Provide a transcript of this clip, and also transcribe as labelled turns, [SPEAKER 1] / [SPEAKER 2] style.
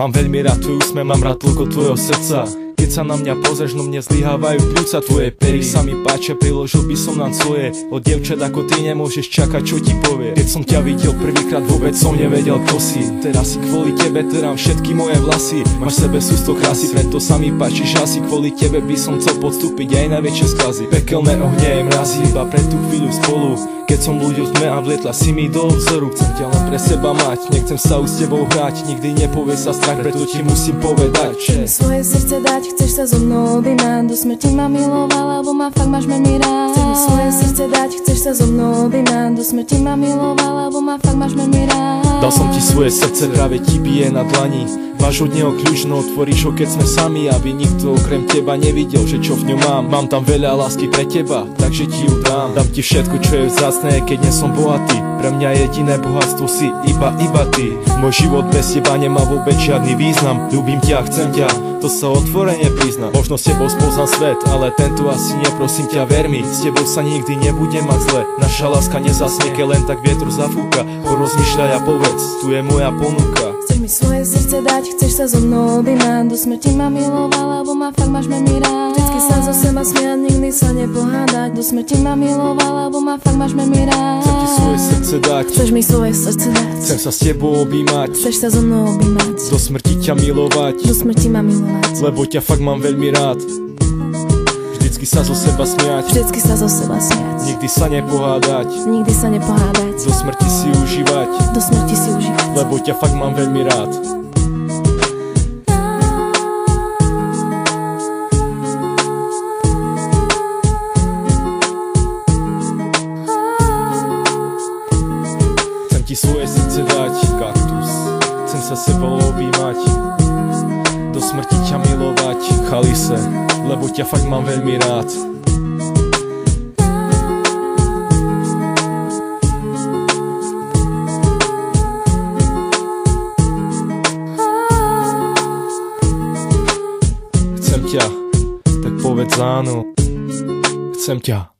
[SPEAKER 1] Mám veľmi rád tvoj úsmev, mám rád toľko tvojho srdca. Keď sa na mňa pozrieš, no mne zlyhávajú pľúca. Tvoje pery sa mi páčia, priložil by som nám svoje. Od dievčat ako ty nemôžeš čakať, čo ti povie. Keď som ťa videl prvýkrát, vôbec som nevedel, kto si. Teraz si kvôli tebe terám všetky moje vlasy. Máš sebe sústo krásy, preto sa mi páčiš asi. Kvôli tebe by som chcel podstúpiť aj najväčšie skazy. Pekelné ohnie mrazí iba pre tú chvíľu spolu. Keď som ľuďom tme a vlietla si mi do obzoru. Chcem ťa len pre seba mať, nechcem sa už s tebou hrať. Nikdy nepovie sa strach, preto ti musím povedať, že
[SPEAKER 2] svoje srdce dať, chceš sa so mnou objímať. Do smrti ma miloval, lebo ma fakt máš veľmi rád. Chceš mi svoje srdce dať, chceš sa so mnou objímať. Do smrti ma miloval, lebo ma fakt máš veľmi rád.
[SPEAKER 1] Dal som ti svoje srdce, práve ti bije na dlani. Máš od neho kľúč, no otvoríš ho, keď sme sami. Aby nikto okrem teba nevidel, že čo v ňom mám. Mám tam veľa lásky pre teba, takže ti ju dám. Dám ti všetko, čo je vzácne, keď nie som bohatý. Pre mňa jediné bohatstvo si iba ty. Môj život bez teba nemá vôbec žiadny význam. Ľúbim ťa, chcem ťa, to sa otvorene priznám. Možno s tebou spoznám svet, ale tento asi nie, prosím ťa, ver mi. S tebou sa nikdy nebude mať zle. Naša láska nezasnie, keď len tak vietru zafúka. Porozmýšľaj a povedz, tu je moja ponuka.
[SPEAKER 2] Chceš mi svoje srdce dať, chceš sa so mnou objímať. Do smrti ma miloval, lebo ma fakt máš veľmi rád. Vždycky sa zo seba smiať, nikdy sa nepohádať. Do smrti ma miloval, lebo ma fakt máš veľmi rád.
[SPEAKER 1] Chcem ti svoje srdce dať,
[SPEAKER 2] chceš mi svoje srdce dať.
[SPEAKER 1] Chcem sa s tebou objímať,
[SPEAKER 2] chceš sa so mnou objímať.
[SPEAKER 1] Do smrti ťa milovať,
[SPEAKER 2] do smrti ma milovať,
[SPEAKER 1] lebo ťa fakt mám veľmi rád. Vždycky sa zo seba smiať,
[SPEAKER 2] vždycky sa zo seba smiať.
[SPEAKER 1] Nikdy sa nepohádať,
[SPEAKER 2] nikdy sa nepohádať.
[SPEAKER 1] Do smrti si užívať,
[SPEAKER 2] do smrti si užívať,
[SPEAKER 1] lebo ťa fakt mám veľmi rád. Chcem ti svoje srdce dať, kaktus. Chcem sa sebou objímať, do smrti ťa milovať, chalise, lebo ťa fakt mám veľmi rád. Chcem ťa, tak povedz áno. Chcem ťa.